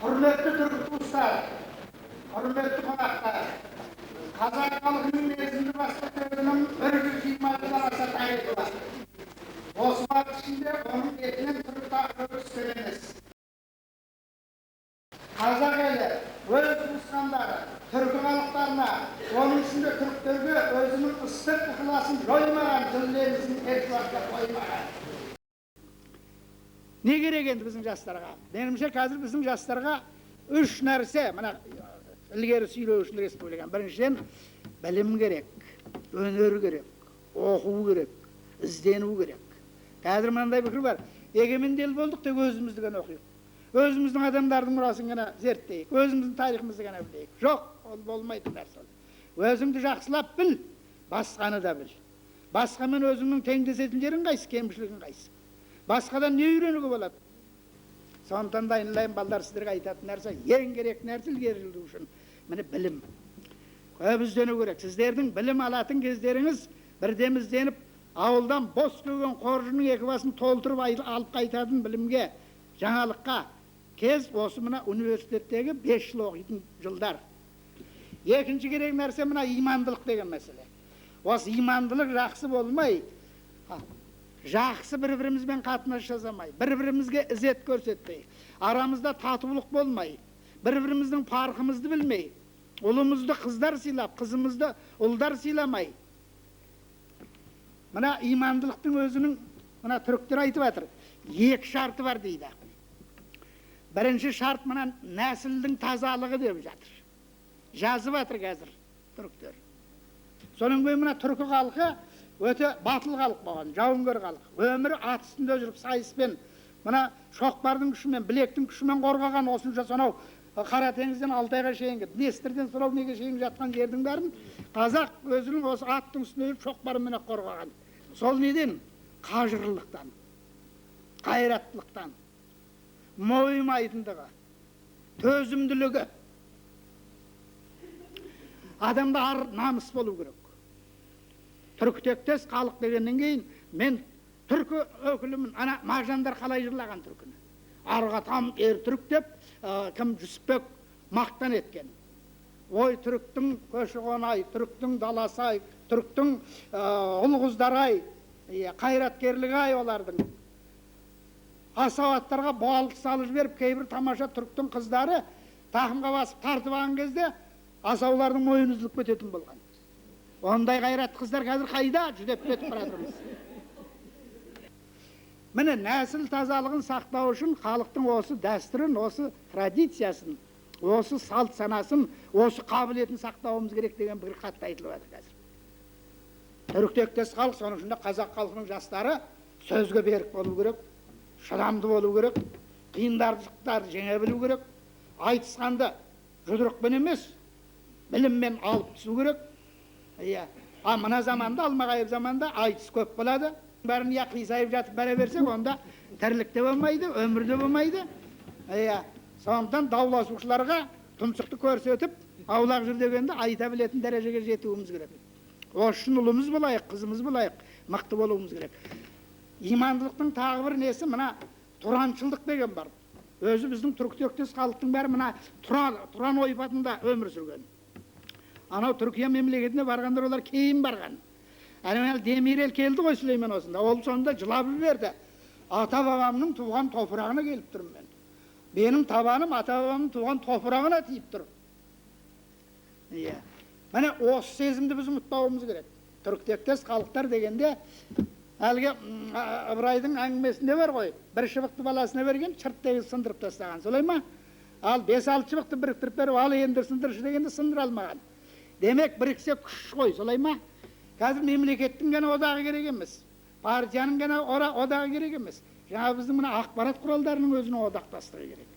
Hürmetli Türk dostlar, hürmetli konaklar, Kazak halkının nezdinde başka sözünün örgü kıymatına asa tarihi var. Osman içinde onun etinin Türk takımı söylemez. Kazak eli, öz Müslümanları, Türk halklarına, onun içinde Türklerge özünün ıslık ıhlasını koymayan, dillerimizin hiç vakti koymayan. Ne gerek endi bizim jastарға? Menimçe қазір bizim jastарға üç нәрсе, мына ilgari сөйлеу үшін республиканың. Біріншіден, білім керек, өнер керек, оқу керек, іздену керек. Қазір мынандай пікір бар. Егеменді ел болдық тек өзімізді ғана оқиық. Өзіміздің адамдардың мұрасын ғана зерттейік, өзіміздің тарихымызды ғана білейік. Жоқ, ол болмайды нәрсе. Өзіңді жақсылап біл, басқаны да біл. Басқамен өзіңнің теңдесетін жерің қайсы, кемшілігің қайсы. Басқадан не үйренуге болады? Сондықтан да айналайын балдар сіздерге айтатын нәрсе, ең керек нәрсе ілгері жылжу үшін міне білім. Көп іздену керек. Сіздердің білім алатын кездеріңіз бірден ізденіп, ауылдан бос келген қоржынның екі басын толтырып алып қайтатын білімге, жаңалыққа кез осы мына университеттегі 5 жыл оқитын жылдар. Екінші керек нәрсе мына имандылық деген мәселе. Осы имандылық жақсы болмай, жақсы бір-бірімізбен қатынас жасамай, бір-бірімізге ізет көрсетпей, арамызда татулық болмай, бір-біріміздің парқымызды білмей, ұлымызды қыздар сыйлап, қызымызды ұлдар сыйламай. Мына имандылықтың өзінің, мына түріктер айтып жатыр, екі шарты бар дейді. Бірінші шарт мына нәсілдің тазалығы деп жатыр. Жазып жатыр қазір түріктер. Соның кейін мына түркі халқы өте батыл халық болған, жауынгер халық. Өмірі ат үстінде жүріп сайыспен, мына шоқпардың күшімен, білектің күшімен қорғаған осынша сонау Қара теңізден Алтайға шейінгі, Днестірден сонау неге шейін жатқан жердің бәрін қазақ өзінің осы аттың үстінде жүріп шоқпарымен қорғаған. Сол неден? Қажырлықтан, қайраттылықтан, мойымайтындығы, төзімділігі. Адамда ар намыс болу керек. Түркітектес халық дегеннен кейін мен түркі өкілімін. Ана мағжандар қалай жырлаған түркіні. Арға там ер түрік деп кім Жүсіпбек мақтан еткен. Ой түріктің көші қонай, түріктің даласай, түріктің ұл-қыздарай, қайраткерлігі олардың. Асауаттарға балық салып жіберіп, кейбір тамаша түріктің қыздары тақымға басып тартып алған кезде асаулардың мойны үзіліп кететін болған. Ондай қайрат қыздар қазір қайда? Жүдеп кетіп баратырмыз. Міне нәсіл тазалығын сақтау үшін халықтың осы дәстүрін, осы традициясын, осы салт санасын, осы қабілетін сақтауымыз керек деген бір қатты айтылып жатыр қазір. Түріктектес халық, соның ішінде қазақ халқының жастары сөзге берік болу керек, шыдамды болу керек, қиындықтарды жеңе білу керек, айтысқанды жұдырықпен емес, біліммен алып түсу керек. Мына заманда, алмағайып заманда айтыс көп болады. Бәрін қисайып жатып бәре берсек, онда тірлікте болмайды, өмірде болмайды. Сондықтан дауласушыларға тұмсықты көрсетіп, аулақ жүр дегенде айта білетін дәрежеге жетуіміз керек. Осы үшін ұлымыз болайық, қызымыз болайық, мықты болуымыз керек. Имандылықтың тағы бір несі мына тұраншылдық деген бар. Өзі біздің түріктектес халықтың бәрі мына тұран ойпатында өмір сүрген. Анау Түркия мемлекетіне барғандар олар кейін барған. Әлемел Демирел келді ғой Сүлеймен осында. Ол сонда жылап жіберді. Ата бабамның туған топырағына келіп тұрмын мен. Менің табаным ата бабамның туған топырағына тиіп тұр. Міне осы сезімді біз ұмытпауымыз керек. Түріктектес халықтар дегенде әлгі Ыбырайдың әңгімесінде бар ғой. Бір шыбықты баласына берген, шырттегі сындырып тастаған. Солай ма? Ал 5-6 шыбықты біріктіріп беріп, ал енді сындыршы дегенде сындыра алмаған. Демек біріксе күш қой, солай ма? Қазір мемлекеттің ғана одағы керек емес. Партияның ғана одағы керек емес. Жаңа біздің мына ақпарат құралдарының өзінің одақтастығы керек.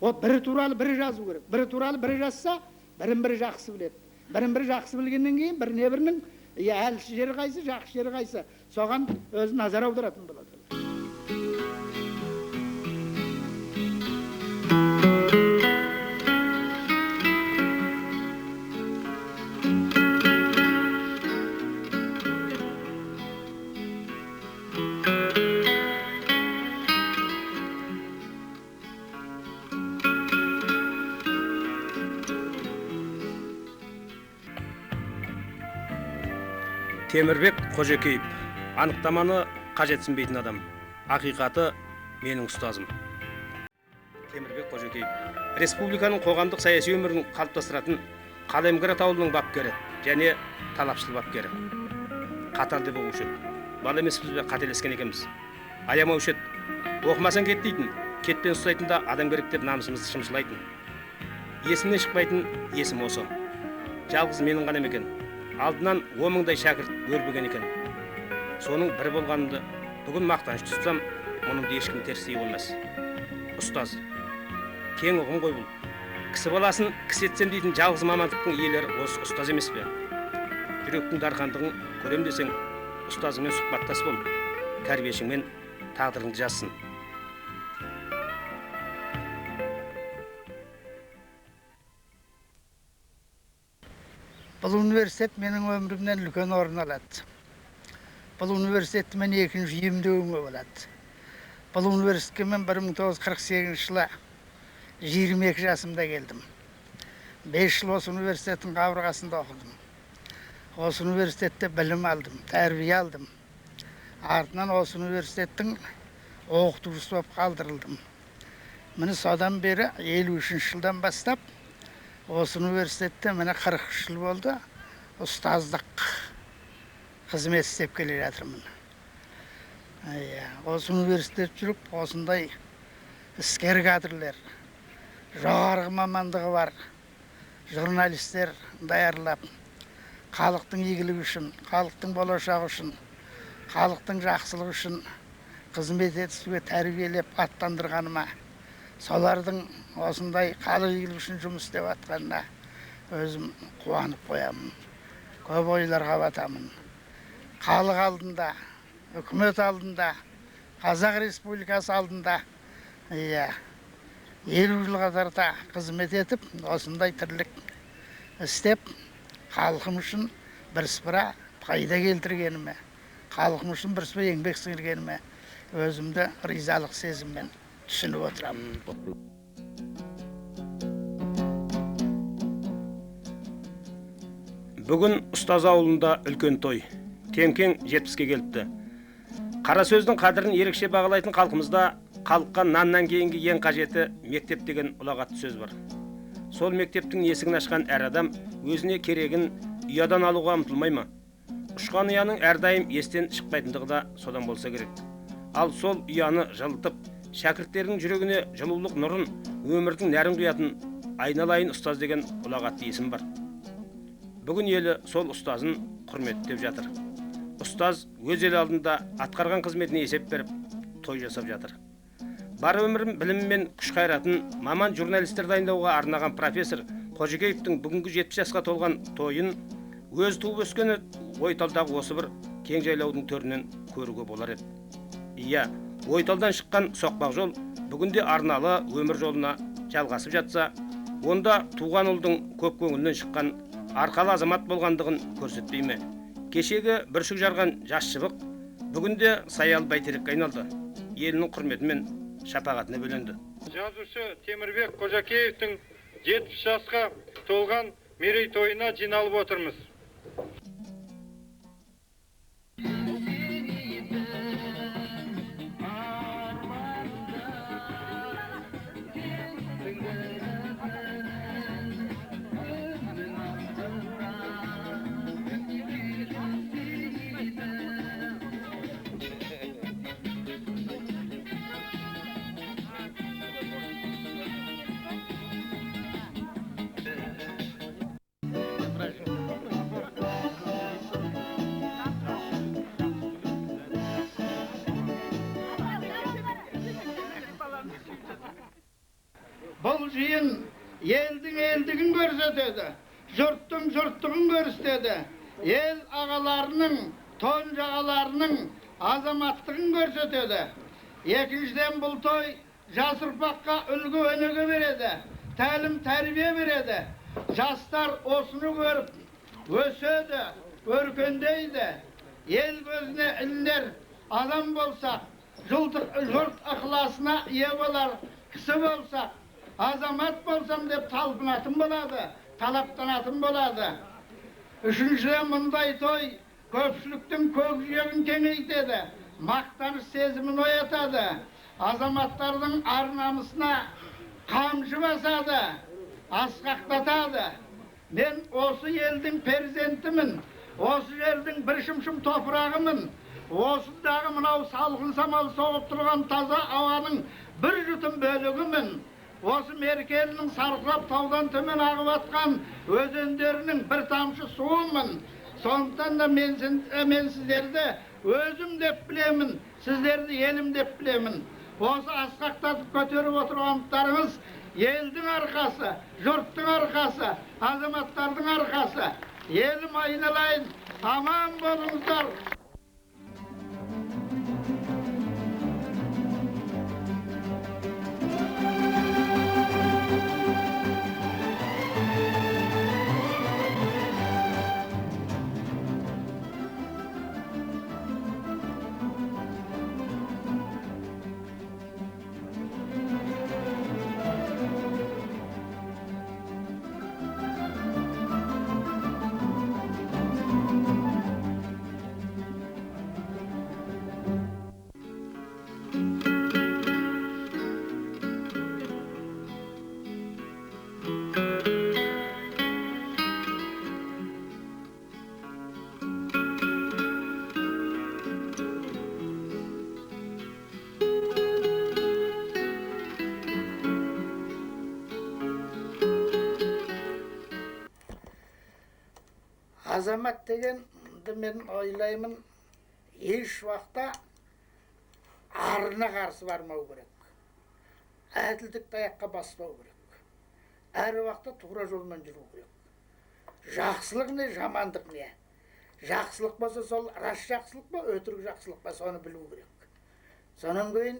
О, бірі туралы бірі жазу керек. Бірі туралы бірі жазса, бірін-бірі жақсы біледі. Бірін-бірі жақсы білгеннен кейін біріне-бірінің әлсіз жері қайсы, жақсы жері қайсы, соған өзі назар аударатын болады. Темірбек Қожекеев, анықтаманы қажетсінбейтін адам. Ақиқаты менің ұстазым. Темірбек Қожекеев, республиканың қоғамдық саяси өмірін қалыптастыратын Қалемгер атаулының бапкері және талапшыл бапкері. Қатарды бұғушы еді. Бала емеспіз бе, қателескен екенбіз. Аямаушы еді. Оқымасаң кет дейтін, кетпен ұстайтын да адам керек деп намысымызды шымшылайтын. Есімнен шықпайтын есім осы. Жалғыз менің ғана екен. Алдынан 10 мыңдай шәкірт өрбіген екен. Соның бірі болғанымды бүгін мақтаныш тұтсам, мұнымды ешкім теріс болмас. Ұстаз. Кең ұғым ғой бұл. Кісі баласын кісі етсем дейтін жалғыз мамандықтың иелері осы ұстаз емес пе? Жүректің дарқандығын көрем десең, ұстазыңмен сұхбаттас бол. Тәрбиешіңмен тағдырыңды жазсын. Бұл университет менің өмірімнен үлкен орын алады. Бұл университетті мен екінші емдеуіме болады. Бұл университетке мен 1948 жылы 22 жасымда келдім. 5 жыл осы университеттің қабырғасында оқыдым. Осы университетте білім алдым, тәрбие алдым. Артынан осы университеттің оқытушысы болып қалдырылдым. Міне содан бері 53 жылдан бастап осы университетте міне 43 жыл болды ұстаздық қызмет істеп келе жатырмын. Осы университет жүріп, осындай іскер кадрлер, жоғарғы мамандығы бар журналистер даярлап, халықтың игілігі үшін, халықтың болашағы үшін, халықтың жақсылығы үшін қызмет етуге тәрбиелеп аттандырғаныма, солардың осындай халық игілігі үшін жұмыс істеп жатқанына өзім қуанып қоямын. Көп ойларға батамын. Халық алдында, үкімет алдында, Қазақ Республикасы алдында 50 жылға тарта қызмет етіп, осындай тірлік істеп, халқым үшін бірсыпыра пайда келтіргеніме, халқым үшін бірсыпыра еңбек сіңіргеніме өзімді ризалық сезіммен түсініп отырамын. Бүгін ұстаз ауылында үлкен той. Темкең 70-ке келіпті. Қара сөздің қадірін ерекше бағалайтын халқымызда халыққа наннан кейінгі ең қажеті мектеп деген ұлағатты сөз бар. Сол мектептің есігін ашқан әр адам өзіне керегін ұядан алуға ұмтылмай ма? Ұшқан ұяның әрдайым естен шықпайтындығы да содан болса керек. Ал сол ұяны жылытып, шәкірттердің жүрегіне жылулық нұрын, өмірдің нәрін құятын айналайын ұстаз деген ұлағатты есім бар. Бүгін елі сол ұстазын құрметтеп жатыр. Ұстаз өз ел алдында атқарған қызметіне есеп беріп, той жасап жатыр. Бар өмірім білімі мен күш қайратын маман журналистер дайындауға арнаған профессор Қожекеевтің бүгінгі 70 жасқа толған тойын өз туып өскені Ойталдағы осы бір кең жайлаудың төрінен көруге болар еді. Иә, Ойталдан шыққан соқпақ жол бүгінде арналы өмір жолына жалғасып жатса, онда туған ұлдың көп көңілінен шыққан арқалы азамат болғандығын көрсетпей ме? Кешегі бүршік жарған жас шыбық бүгінде саялы бәйтерекке айналды. Елінің құрметімен шапағатына бөленді. Жазушы Темірбек Қожекеевтің 70 жасқа толған мерейтойына жиналып отырмыз. Бұл жиын елдің елдігін көрсетеді, жұрттың жұрттығын көрсетеді, ел ағаларының, тон жағаларының азаматтығын көрсетеді. Екіншіден бұл той жас ұрпаққа үлгі өнеге береді, тәлім тәрбие береді. Жастар осыны көріп, өседі, өркендейді. Ел көзіне ілінер адам болсақ, жұрт ықыласына ие болар кісі болсақ, азамат болсам деп талпынатын болады, талаптанатын болады. Үшіншіден мұндай той Көпшіліктің көкжиегін кеңейтеді, мақтаныш сезімін оятады, азаматтардың ар намысына қамшы басады, асқақтатады. Мен осы елдің перзентімін, осы жердің бір шымшым топырағымын, осындағы мынау салқын самал соғып тұрған таза ауаның бір жұтым бөлігімін. Осы Меркелінің сарқырап таудан төмен ағып атқан өзендерінің бір тамшы суымын. Сондықтан да мен сіздерді өзім деп білемін, сіздерді елім деп білемін. Осы асқақтатып көтеріп отырғандықтарыңыз елдің арқасы, жұрттың арқасы, азаматтардың арқасы. Елім айналайын, аман болыңыздар. Азамат дегенді мен ойлаймын, еш уақытта арына қарсы бармау керек. Әділдікті аяққа баспау керек. Әр уақытта тура жолмен жүру керек. Жақсылық не, жамандық не? Жақсылық болса сол рас жақсылық па, өтірік жақсылық па, соны білу керек. Сонан кейін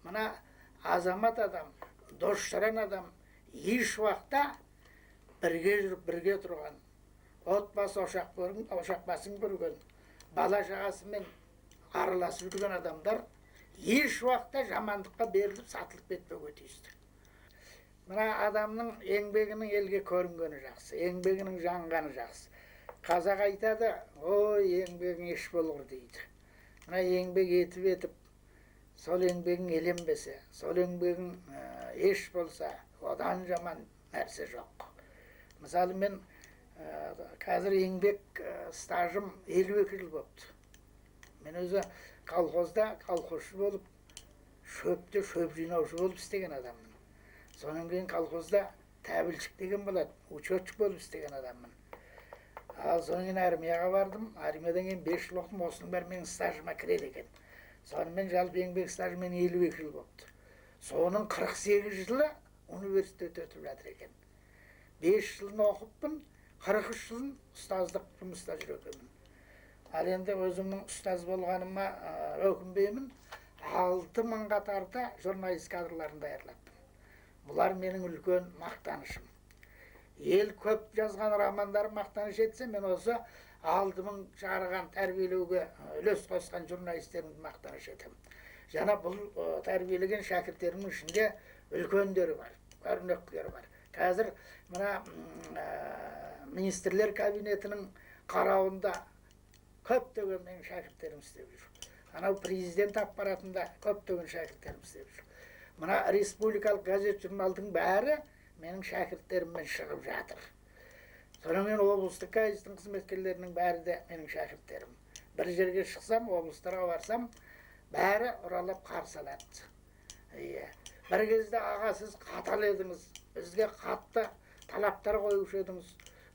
мына азамат адам, дос-жаран адам еш уақытта бірге жүріп, бірге тұрған, отбасы ошақ басын көрген, бала шағасымен араласып жүрген адамдар еш уақытта жамандыққа беріліп, сатылып кетпеуге тиісті. Мына адамның еңбегінің елге көрінгені жақсы, еңбегінің жанғаны жақсы. Қазақ айтады, ой, еңбегің еш болғыр дейді. Мына еңбек етіп, сол еңбегің еленбесе, сол еңбегің еш болса, одан жаман нәрсе жоқ. Мысалы, мен қазір еңбек стажым 52 жыл болыпты. Мен өзі колхозда колхозшы болып, шөпте шөп жинаушы болып істеген адаммын. Сонан кейін колхозда тәбілшік деген болады, учетчик болып істеген адаммын. Сонан кейін армияға бардым. Армиядан кейін 5 жыл оқыдым, осының бәрі менің стажыма кіреді екен. Сонымен жалпы еңбек стажы мен 52 жыл болыпты. Соның 48 жылы университет өтіп жатыр екен. 5 жылын оқыппын, 43 жылын ұстаздық жұмыста жүр екенмін. Ал енді өзімнің ұстаз болғаныма өкінбеймін. 6000-ға тарта журналист кадрларын даярлаппын. Бұлар менің үлкен мақтанышым. Ел көп жазған романдар мақтаныш етсе, мен осы 6000 шығарған тәрбиелеуге үлес қосқан журналистерімді мақтаныш етемін. Жана бұл тәрбиелеген шәкірттерімнің ішінде үлкендері бар, көрнектілері бар. Қазір мына министрлер кабинетінің қарауында көптеген менің шәкірттерім істеп жүр. Анау президент аппаратында көптеген шәкірттерім істеп жүр. Мына республикалық газет журналдың бәрі менің шәкірттеріммен шығып жатыр. Сонан кейін облыстық газеттің қызметкерлерінің бәрі де менің шәкірттерім. Бір жерге шықсам, облыстарға барсам, бәрі ұралап қарсы алады. Бір кезде аға, сіз қатал едіңіз, бізге қатты талаптар қоюшы едіңіз,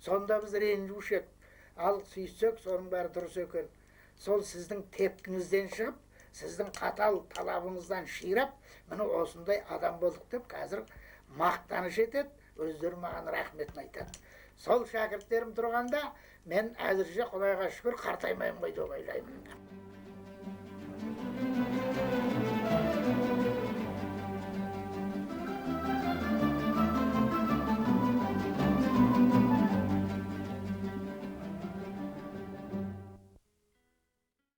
сонда біз ренжуші едік. Ал сүйсек, соның бәрі дұрыс екен. Сол сіздің тепкіңізден шығып, сіздің қатал талабыңыздан ширап, міне осындай адам болдық деп қазір мақтаныш етеді, өздері маған рахметін айтады. Сол шәкірттерім тұрғанда, мен әзірше Құдайға шүкір қартаймаймын ғой деп ойлаймын.